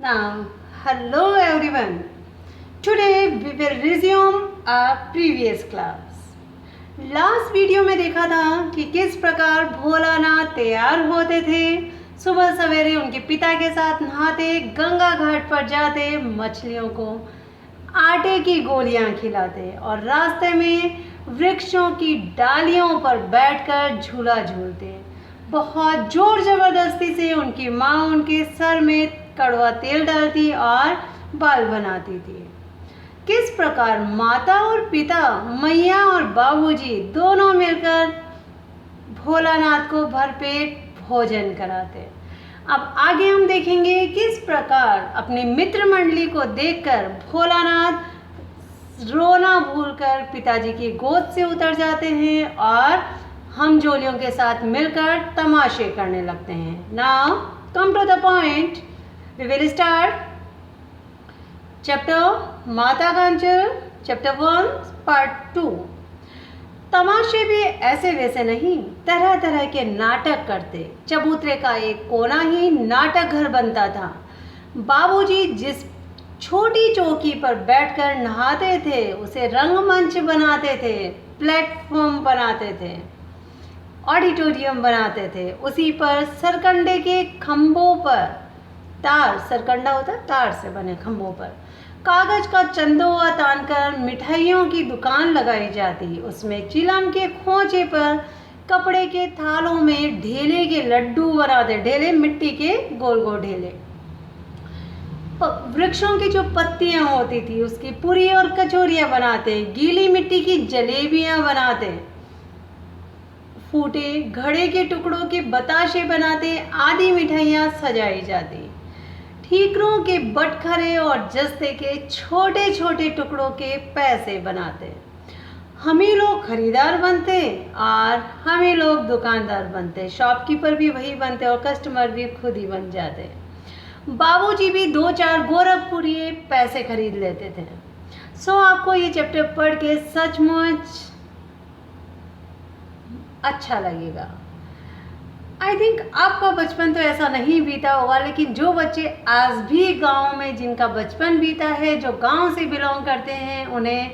Now, hello everyone. Today we will resume our previous class. Last video में देखा था कि किस प्रकार भोलानाथ तैयार होते थे, सुबह सवेरे उनके पिता के साथ नहाते, गंगा घाट पर जाते, मछलियों को आटे की गोलियां खिलाते और रास्ते में वृक्षों की डालियों पर बैठकर झूला झूलते। बहुत जोर ज़बरदस्ती से उनकी माँ उनके सर में कड़वा तेल डालती और बाल बनाती थी। किस प्रकार माता और पिता, मैया और बाबूजी दोनों मिलकर भोलानाथ को भरपेट भोजन कराते। अब आगे हम देखेंगे किस प्रकार अपनी मित्र मंडली को देखकर भोलानाथ रोना भूलकर पिताजी की गोद से उतर जाते हैं और हम जोलियों के साथ मिलकर तमाशे करने लगते हैं। Now come to the point, we will start chapter माता कांचल, चैप्टर 1 पार्ट 2। तमाशे भी ऐसे वैसे नहीं, तरह तरह के नाटक करते। चबूतरे का एक कोना ही नाटक घर बनता था। बाबूजी जिस छोटी चौकी पर बैठकर नहाते थे उसे रंगमंच बनाते थे, प्लेटफॉर्म बनाते थे, ऑडिटोरियम बनाते थे। उसी पर सरकंडे के खंभों पर तार, सरकंडा होता है तार से बने खंभों पर कागज का चंदोआ तानकर मिठाइयों की दुकान लगाई जाती। उसमें चिलम के खोचे पर कपड़े के थालों में ढेले के लड्डू बनाते, ढेले मिट्टी के गोल गोल ढेले। वृक्षों की जो पत्तियां होती थी उसकी पूरी और कचौरियां बनाते, गीली मिट्टी की जलेबियां बनाते, फूटे घड़े के टुकड़ों के बताशे बनाते, आदि मिठाइयाँ सजाई जाती। ठीकरों के बटखरे और जस्ते के छोटे छोटे टुकड़ों के पैसे बनाते। हम ही लोग खरीदार बनते और हम ही लोग दुकानदार बनते। शॉपकीपर भी वही बनते और कस्टमर भी खुद ही बन जाते। बाबूजी भी 2-4 गोरखपुरी पैसे खरीद लेते थे। सो आपको ये चैप्टर पढ़ के सचमुच अच्छा लगेगा। आई थिंक आपका बचपन तो ऐसा नहीं बीता होगा, लेकिन जो बच्चे आज भी गांव में जिनका बचपन बीता है, जो गांव से बिलोंग करते हैं, उन्हें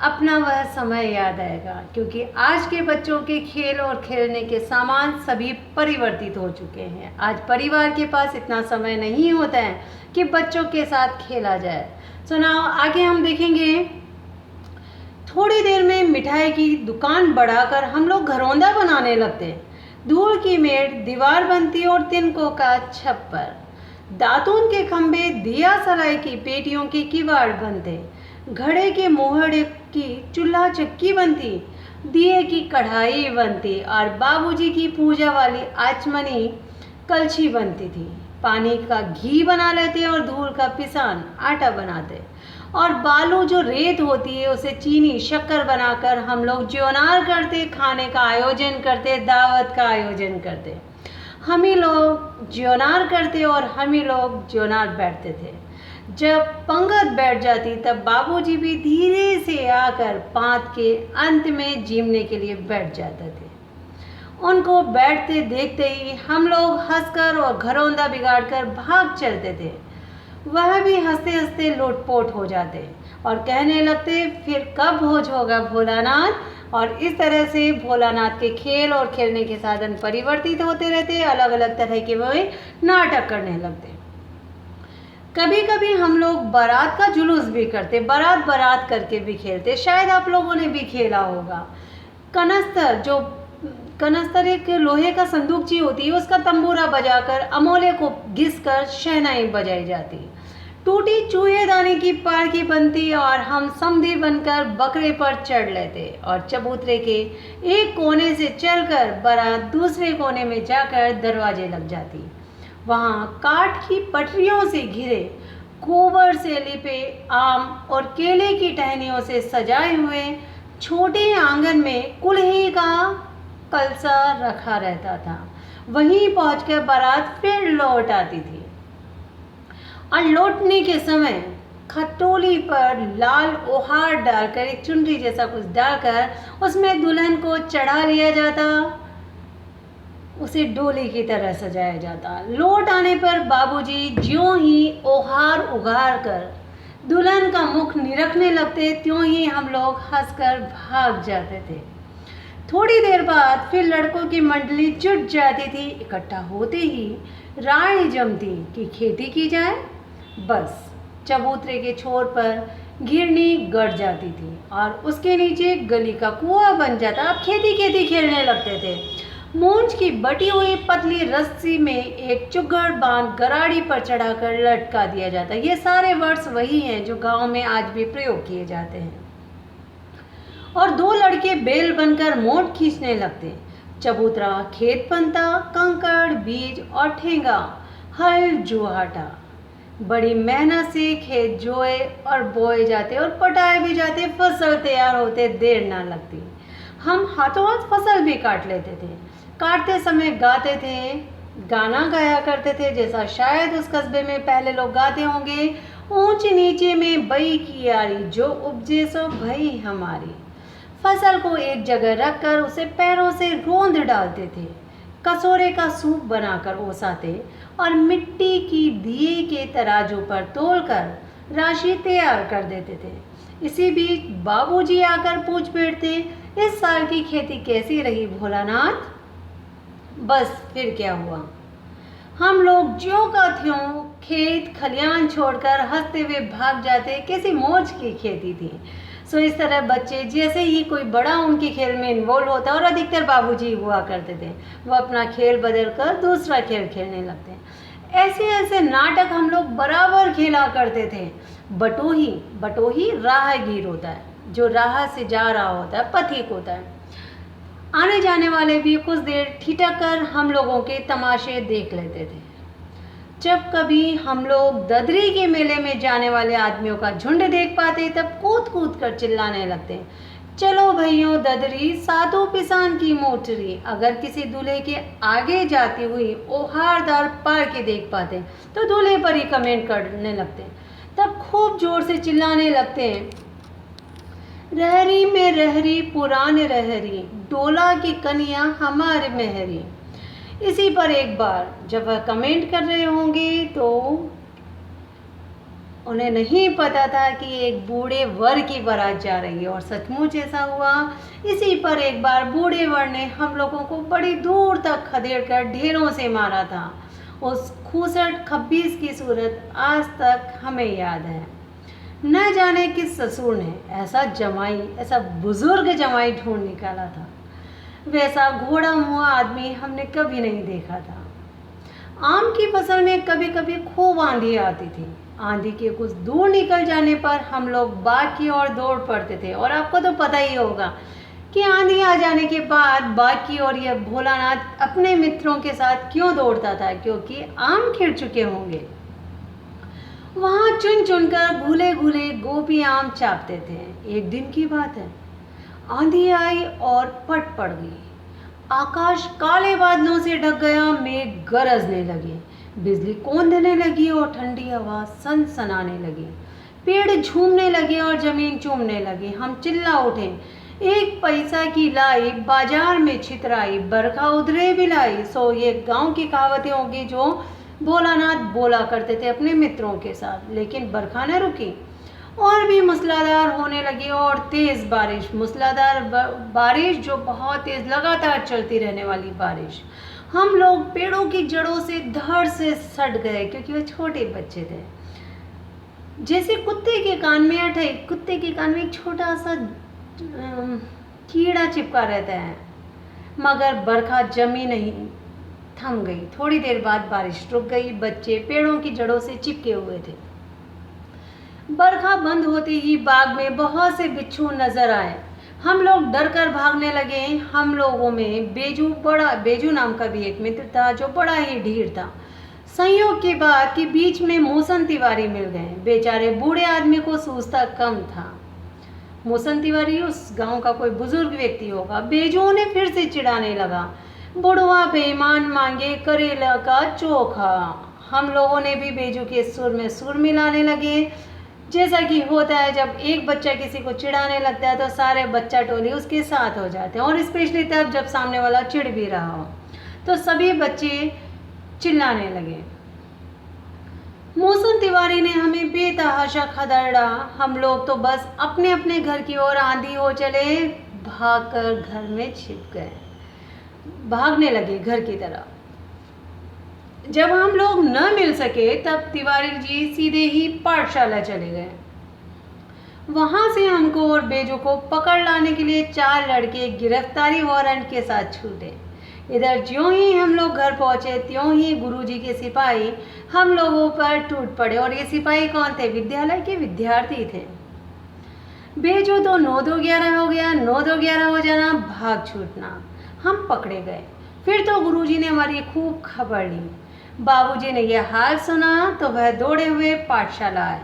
अपना वह समय याद आएगा। क्योंकि आज के बच्चों के खेल और खेलने के सामान सभी परिवर्तित हो चुके हैं। आज परिवार के पास इतना समय नहीं होता है कि बच्चों के साथ खेला जाए। सो नाउ आगे हम देखेंगे। थोड़ी देर में मिठाई की दुकान बढ़ाकर हम लोग घरौंदा बनाने लगते। धूल की मेड़ दीवार बनती और तिनकों का छप्पर, दातून के खंभे, दिया सलाई की पेटियों के किवाड़ बनते, घड़े के मोहड़े की चूल्हा चक्की बनती, दिए की कढ़ाई बनती और बाबूजी की पूजा वाली आचमनी कलछी बनती थी। पानी का घी बना लेते और धूल का पिसान आटा बनाते और बालू जो रेत होती है उसे चीनी शक्कर बनाकर हम लोग ज्योनार करते, खाने का आयोजन करते, दावत का आयोजन करते। हम ही लोग ज्योनार करते और हम ही लोग ज्योनार बैठते थे। जब पंगत बैठ जाती तब बाबूजी भी धीरे से आकर पांत के अंत में जीमने के लिए बैठ जाते थे। उनको बैठते देखते ही हम लोग हंसकर और घरौंदा बिगाड़कर भाग चलते थे। वह भी हंसते हंसते लोटपोट हो जाते और कहने लगते, फिर कब भोज होगा भोलानाथ। और इस तरह से भोलानाथ के खेल और खेलने के साधन परिवर्तित होते रहते, अलग अलग तरह के वो नाटक करने लगते। कभी कभी हम लोग बारात का जुलूस भी करते, बारात बारात करके भी खेलते। शायद आप लोगों ने भी खेला होगा। कनस्तर एक लोहे का संदूकची होती है, उसका तंबूरा बजाकर अमोले को घिसकर शहनाई बजाई जाती। टूटी चूहेदानी की पारकी बनती और हम समधी बनकर बकरे पर चढ़ लेते और चबूतरे के एक कोने से चलकर बारात दूसरे कोने में जाकर दरवाजे लग जाती। वहाँ काठ की पटरियों से घिरे, गोबर से लिपे आम और केले की टहनियों से सजाए हुए छोटे आंगन में कुल्ही का कलसा रखा रहता था। वहीं पहुंचकर बारात फिर लौट आती थी और लौटने के समय खटोली पर लाल ओहार डालकर, एक चुनरी जैसा कुछ डालकर उसमें दुल्हन को चढ़ा लिया जाता उसे डोली की तरह सजाया जाता। लौट आने पर बाबूजी ज्यों ही ओहार उघार कर दुल्हन का मुख निरखने लगते, त्यों ही हम लोग हंसकर भाग जाते थे। थोड़ी देर बाद फिर लड़कों की मंडली जुट जाती थी। इकट्ठा होते ही राय जमती कि खेती की जाए। बस चबूतरे के छोर पर घिरनी गड़ जाती थी और उसके नीचे गली का कुआं बन जाता। अब खेती खेती खेलने लगते थे। मूंछ की बटी हुई पतली रस्सी में एक चुगड़ बांध गराड़ी पर चढ़ाकर लटका दिया जाता। ये सारे वर्ड्स वही हैं जो गांव में आज भी प्रयोग किए जाते हैं। और दो लड़के बेल बनकर मोट खींचने लगते। चबूतरा खेत बनता, कंकड़ बीज और ठेंगा हल जुहाटा। बड़ी मेहनत से खेत जोए और बोए जाते और पटाए भी जाते। फसल तैयार होते देर ना लगती। हम हाथों हाथ फसल भी काट लेते थे। काटते समय गाते थे, गाना गाया करते थे जैसा शायद उस कस्बे में पहले लोग गाते होंगे। ऊंच नीचे में बई की यारी, जो उपजे सो भई हमारी। फसल को एक जगह रखकर उसे पैरों से रोंद डालते थे। कसोरे का सूप बनाकर ओसाते और मिट्टी की दिए के तराजू पर तोलकर राशि तैयार कर देते थे। इसी बीच बाबूजी आकर पूछ बैठते, इस साल की खेती कैसी रही भोलानाथ? बस फिर क्या हुआ, हम लोग ज्यों का त्यों खेत खलियान छोड़कर हंसते हुए भाग जाते। कैसी मौज की खेती थी। सो इस तरह बच्चे जैसे ही कोई बड़ा उनके खेल में इन्वॉल्व होता और अधिकतर बाबूजी हुआ करते थे, वो अपना खेल बदल कर दूसरा खेल खेलने लगते। ऐसे ऐसे नाटक हम लोग बराबर खेला करते थे। बटोही, बटोही राहगीर होता है, जो राह से जा रहा होता है, पथिक होता है। आने जाने वाले भी कुछ देर ठिठक कर हम लोगों के तमाशे देख लेते थे। जब कभी हम लोग ददरी के मेले में जाने वाले आदमियों का झुंड देख पाते, तब कूद कूद कर चिल्लाने लगते, चलो भैयों ददरी सातों पिसान की मोटरी। अगर किसी दूल्हे के आगे जाती हुई ओहारदार पार के देख पाते तो दूल्हे पर ही कमेंट करने लगते। तब खूब जोर से चिल्लाने लगते, रहरी में रहरी पुरान रहरी, डोला की कन्या हमारे मेहरी। इसी पर एक बार जब वह कमेंट कर रहे होंगे तो उन्हें नहीं पता था कि एक बूढ़े वर की बारात जा रही है, और सचमुच ऐसा हुआ। इसी पर एक बार बूढ़े वर ने हम लोगों को बड़ी दूर तक खदेड़ कर ढेरों से मारा था। उस खूसट खब्बीस की सूरत आज तक हमें याद है। न जाने किस ससुर ने ऐसा जमाई, ऐसा बुजुर्ग जमाई ढूंढ निकाला था। वैसा घोड़ा मुआ आदमी हमने कभी नहीं देखा था। आम की फसल में कभी कभी खूब आंधी आती थी। आंधी के कुछ दूर निकल जाने पर हम लोग बाग की ओर दौड़ पड़ते थे। और आपको तो पता ही होगा कि आंधी आ जाने के बाद बाग की ओर यह भोलानाथ अपने मित्रों के साथ क्यों दौड़ता था, क्योंकि आम खिल चुके होंगे। वहाँ चुन चुनकर घुले घुले गोपी आम चापते थे। एक दिन की बात है, आंधी आई और पट पड़ गई। आकाश काले बादलों से ढक गया। मेघ गरजने लगे, बिजली कौंधने लगी और ठंडी हवा सनसनाने लगी। पेड़ झूमने लगे और जमीन चूमने लगी। हम चिल्ला उठे, एक पैसा की लाई बाजार में छितराई, बरखा उधरे भी लाई। सो ये गांव की कहावतें होंगी जो भोलानाथ बोला करते थे अपने मित्रों के साथ। लेकिन बरखा न रुकी और भी मूसलाधार होने लगी, और तेज़ बारिश, मूसलाधार बारिश जो बहुत तेज़ लगातार चलती रहने वाली बारिश। हम लोग पेड़ों की जड़ों से धड़ से सट गए, क्योंकि वो छोटे बच्चे थे। जैसे कुत्ते के कान में अठे, कुत्ते के कान में एक छोटा सा कीड़ा चिपका रहता है, मगर बरखा जमी नहीं, थम गई। थोड़ी देर बाद बारिश रुक गई। बच्चे पेड़ों की जड़ों से चिपके हुए थे। बरखा बंद होते ही बाग में बहुत से बिच्छू नजर आए। हम लोग डर कर भागने लगे। हम लोगों में बेजू नाम का भी एक मित्र था जो बड़ा ही ढीठ था। संयोग की बात कि बीच में मोहसन तिवारी मिल गए। बेचारे बूढ़े आदमी को सूझता कम था। मोहसन तिवारी उस गांव का कोई बुजुर्ग व्यक्ति होगा। बेजुओं ने फिर से चिढ़ाने लगा, बुढ़वा बेईमान मांगे करेला का चोखा। हम लोगों ने भी बेजू के सुर में सुर मिलाने लगे। जैसा कि होता है, जब एक बच्चा किसी को चिढ़ाने लगता है तो सारे बच्चा टोली उसके साथ हो जाते हैं, और स्पेशली तब जब सामने वाला चिढ़ भी रहा हो। तो सभी बच्चे चिल्लाने लगे। मौसम तिवारी ने हमें बेतहाशा खदेड़ा। हम लोग तो बस अपने अपने घर की ओर आंधी हो चले, भागकर घर में छिप गए, भागने लगे घर की तरफ। जब हम लोग न मिल सके तब तिवारी जी सीधे ही पाठशाला चले गए। वहां से हमको और बेजो को पकड़ लाने के लिए 4 लड़के गिरफ्तारी वारंट के साथ छूटे। इधर ज्यों ही हम लोग घर पहुंचे त्यों ही गुरुजी के सिपाही हम लोगों पर टूट पड़े। और ये सिपाही कौन थे? विद्यालय के विद्यार्थी थे। बेजो तो 9-2-11 हो गया, 9-2-11 हो जाना, भाग छूटना। हम पकड़े गए। फिर तो गुरुजी ने हमारी खूब खबर ली। बाबूजी ने यह हाल सुना तो वह दौड़े हुए पाठशाला आए।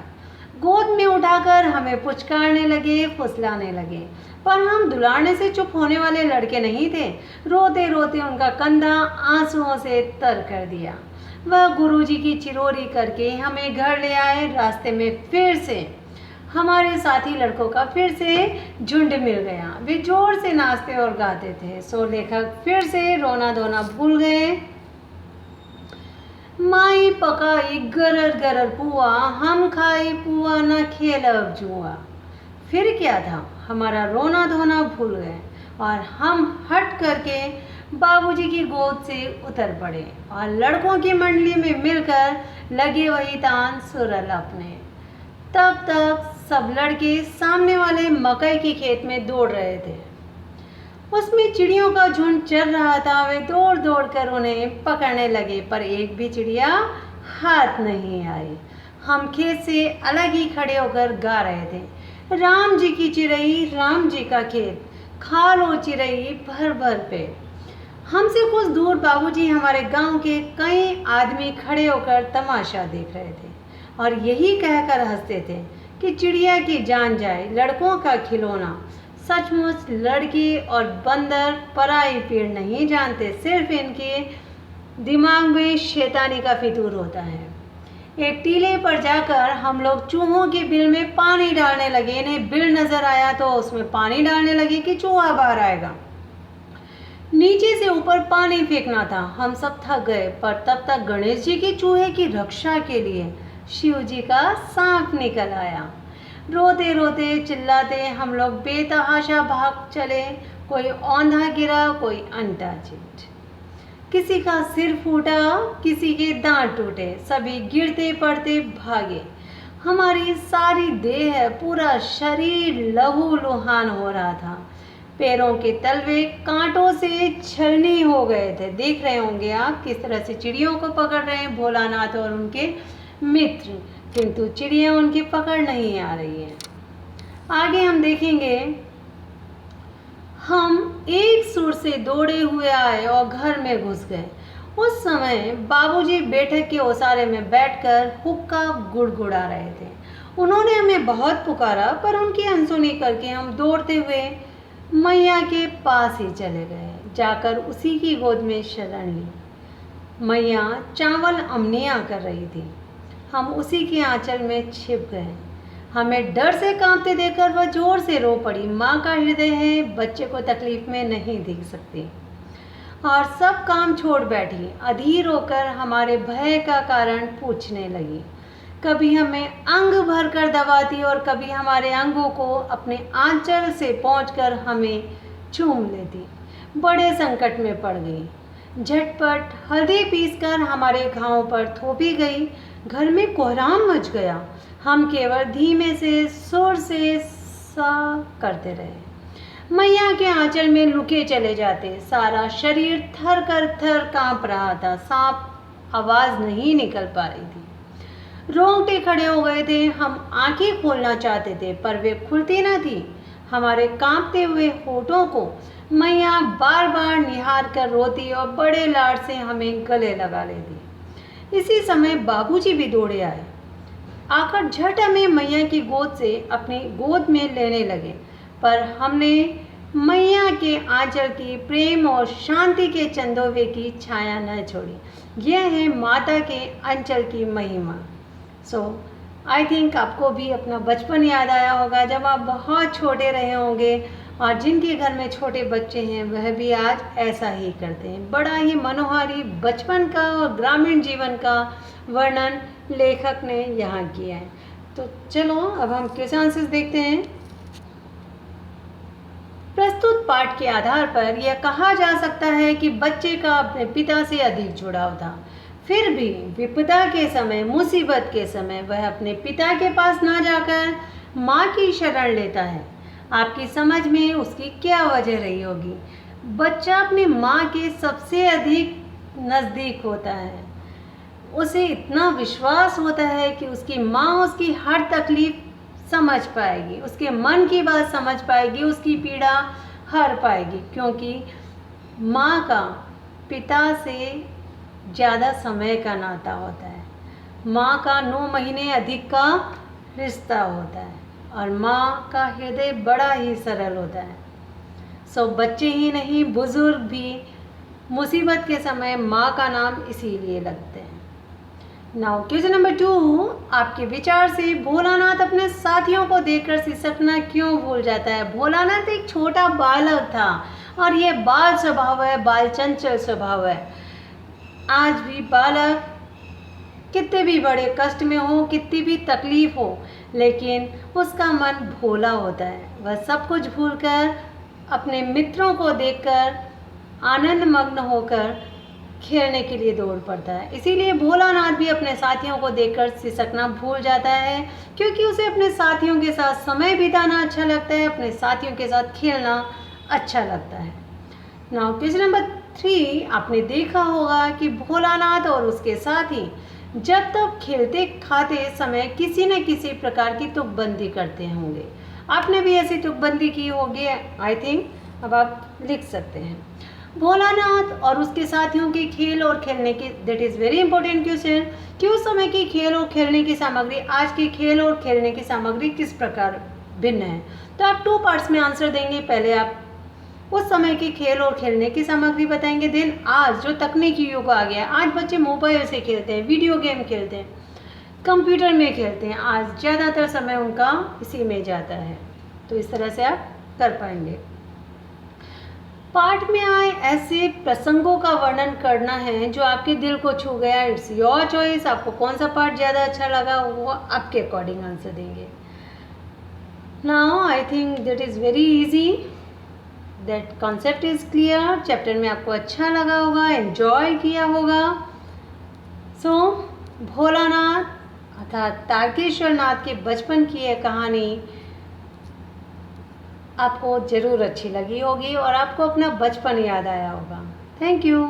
गोद में उठाकर हमें पुचकारने लगे, फुसलाने लगे। पर हम दुलारने से चुप होने वाले लड़के नहीं थे। रोते रोते उनका कंधा आंसुओं से तर कर दिया। वह गुरुजी की चिरोरी करके हमें घर ले आए। रास्ते में फिर से हमारे साथी लड़कों का फिर से झुंड मिल गया। वे जोर से नाचते और गाते थे। सो लेखक फिर से रोना धोना भूल गए। माई पकाई गरर गरर पुआ, हम खाई पुआ न खेलब जुआ। फिर क्या था? हमारा रोना धोना भूल गए और हम हट करके बाबूजी की गोद से उतर पड़े और लड़कों की मंडली में मिलकर लगे वही तान सुरल अपने। तब तक सब लड़के सामने वाले मकई के खेत में दौड़ रहे थे। उसमें चिड़ियों का झुंड चल रहा था। वे दौड़ दौड़ कर उन्हें पकड़ने लगे पर एक भी चिड़िया हाथ नहीं आई। हम खेत से अलग ही खड़े होकर गा रहे थे, राम जी की चिड़ई राम जी का खेत, खा लो चिड़ई भर भर पेट। हमसे कुछ दूर बाबूजी हमारे गांव के कई आदमी खड़े होकर तमाशा देख रहे थे और यही कहकर हंसते थे कि चिड़िया की जान जाए लड़कों का खिलौना। सचमुच लड़की और बंदर पराई पीड़ नहीं जानते, सिर्फ इनके दिमाग में शैतानी का फितूर होता है। एक टीले पर जाकर हम लोग चूहों के बिल में पानी डालने लगे। इन्हें बिल नजर आया तो उसमें पानी डालने लगे कि चूहा बाहर आएगा। नीचे से ऊपर पानी फेंकना था। हम सब थक गए पर तब तक गणेश जी के चूहे की रक्षा के लिए शिव जी का सांप निकल आया। रोते रोते चिल्लाते हम लोग बेतहाशा भाग चले। कोई औंधा गिरा, कोई अंटा चिट, किसी का सिर फूटा, किसी के दांत टूटे, सभी गिरते पड़ते भागे। हमारी सारी देह, पूरा शरीर लहू लुहान हो रहा था। पैरों के तलवे कांटों से छलनी हो गए थे। देख रहे होंगे आप किस तरह से चिड़ियों को पकड़ रहे हैं भोलानाथ और उनके मित्र, किंतु चिड़िया उनकी पकड़ नहीं आ रही है। आगे हम देखेंगे। हम एक सुर से दौड़े हुए आए और घर में घुस गए। उस समय बाबूजी बैठक के ओसारे में बैठकर हुक्का गुड़गुड़ा रहे थे। उन्होंने हमें बहुत पुकारा पर उनकी अनसुनी करके हम दौड़ते हुए मैया के पास ही चले गए। जाकर उसी की गोद में शरण ली। मैया चावल अमनियाँ कर रही थी। हम उसी के आंचल में छिप गए। हमें डर से कांपते देखकर वह जोर से रो पड़ी। माँ का हृदय है, बच्चे को तकलीफ में नहीं दिख सकती। और सब काम छोड़ बैठी, अधीर होकर हमारे भय का कारण पूछने लगी। कभी हमें अंग भर कर दबाती और कभी हमारे अंगों को अपने आंचल से पहुंचकर हमें चूम लेती। बड़े संकट में पड़ गई। झटपट हल्दी पीसकर हमारे घावों पर थोपी गई। घर में कोहराम मच गया। हम केवल धीमे से सुर से सा करते रहे। मैया के आंचल में लुके चले जाते। सारा शरीर थर कर थर कांप रहा था। सांप आवाज नहीं निकल पा रही थी। रोंगटे खड़े हो गए थे। हम आंखें खोलना चाहते थे पर वे खुलती न थी। हमारे कांपते हुए होठों को मैया बार बार निहार कर रोती और बड़े लाड से हमें गले लगा लेती। इसी समय बाबूजी भी दौड़े आए। आकर झट हमें मैया की गोद से अपनी गोद में लेने लगे। पर हमने मैया के आंचल की प्रेम और शांति के चंदोवे की छाया न छोड़ी। यह है माता के अंचल की महिमा। सो आई थिंक आपको भी अपना बचपन याद आया होगा जब आप बहुत छोटे रहे होंगे और जिनके घर में छोटे बच्चे हैं वह भी आज ऐसा ही करते हैं। बड़ा ही मनोहारी बचपन का और ग्रामीण जीवन का वर्णन लेखक ने यहाँ किया है। तो चलो अब हम क्वेश्चन आंसर्स देखते हैं। प्रस्तुत पाठ के आधार पर यह कहा जा सकता है कि बच्चे का अपने पिता से अधिक जुड़ाव था। फिर भी विपदा के समय, मुसीबत के समय वह अपने पिता के पास ना जाकर माँ की शरण लेता है। आपकी समझ में उसकी क्या वजह रही होगी? बच्चा अपनी माँ के सबसे अधिक नज़दीक होता है। उसे इतना विश्वास होता है कि उसकी माँ उसकी हर तकलीफ समझ पाएगी, उसके मन की बात समझ पाएगी, उसकी पीड़ा हर पाएगी, क्योंकि माँ का पिता से ज़्यादा समय का नाता होता है। माँ का 9 महीने अधिक का रिश्ता होता है और माँ का हृदय बड़ा ही सरल होता है। सो बच्चे ही नहीं, बुजुर्ग भी मुसीबत के समय माँ का नाम इसीलिए लगते हैं। नाउ क्वेश्चन नंबर 2, आपके विचार से भोलानाथ अपने साथियों को देखकर सिसकना क्यों भूल जाता है? भोलानाथ एक छोटा बालक था और यह बाल स्वभाव है, बाल चंचल स्वभाव है। आज भी बालक कितने भी बड़े कष्ट में हो, कितनी भी तकलीफ हो, लेकिन उसका मन भोला होता है। वह सब कुछ भूलकर अपने मित्रों को देखकर आनंद मग्न होकर खेलने के लिए दौड़ पड़ता है। इसीलिए भोलानाथ भी अपने साथियों को देखकर सिसकना भूल जाता है, क्योंकि उसे अपने साथियों के साथ समय बिताना अच्छा लगता है, अपने साथियों के साथ खेलना अच्छा लगता है। नाउ क्वेश्चन नंबर 3, आपने देखा होगा कि भोलानाथ और उसके साथी जब तक खेलते खाते समय किसी न किसी प्रकार की तुकबंदी करते होंगे। आपने भी ऐसी तुकबंदी की होगी, आई थिंक। अब आप लिख सकते हैं भोलानाथ और उसके साथियों के खेल और खेलने की, that is very important question, कि उस समय की खेल और खेलने की सामग्री आज की खेल और खेलने की सामग्री किस प्रकार भिन्न है। तो आप 2 पार्ट्स में आंसर देंगे। पहले आप उस समय की खेल और खेलने की सामग्री बताएंगे, देन आज जो तकनीकी युग आ गया, आज बच्चे मोबाइल से खेलते हैं, वीडियो गेम खेलते हैं, कंप्यूटर में खेलते हैं, आज ज़्यादातर समय उनका इसी में जाता है। तो इस तरह से आप कर पाएंगे। पाठ में आए ऐसे प्रसंगों का वर्णन करना है जो आपके दिल को छू गया। इट्स योर चॉइस, आपको कौन सा पार्ट ज़्यादा अच्छा लगा वो आपके अकॉर्डिंग आंसर देंगे। Now I think that is very easy, that concept is clear. Chapter में आपको अच्छा लगा होगा, एंजॉय किया होगा। सो भोलानाथ अर्थात तारकेश्वर नाथ के बचपन की यह कहानी आपको ज़रूर अच्छी लगी होगी और आपको अपना बचपन याद आया होगा। Thank you.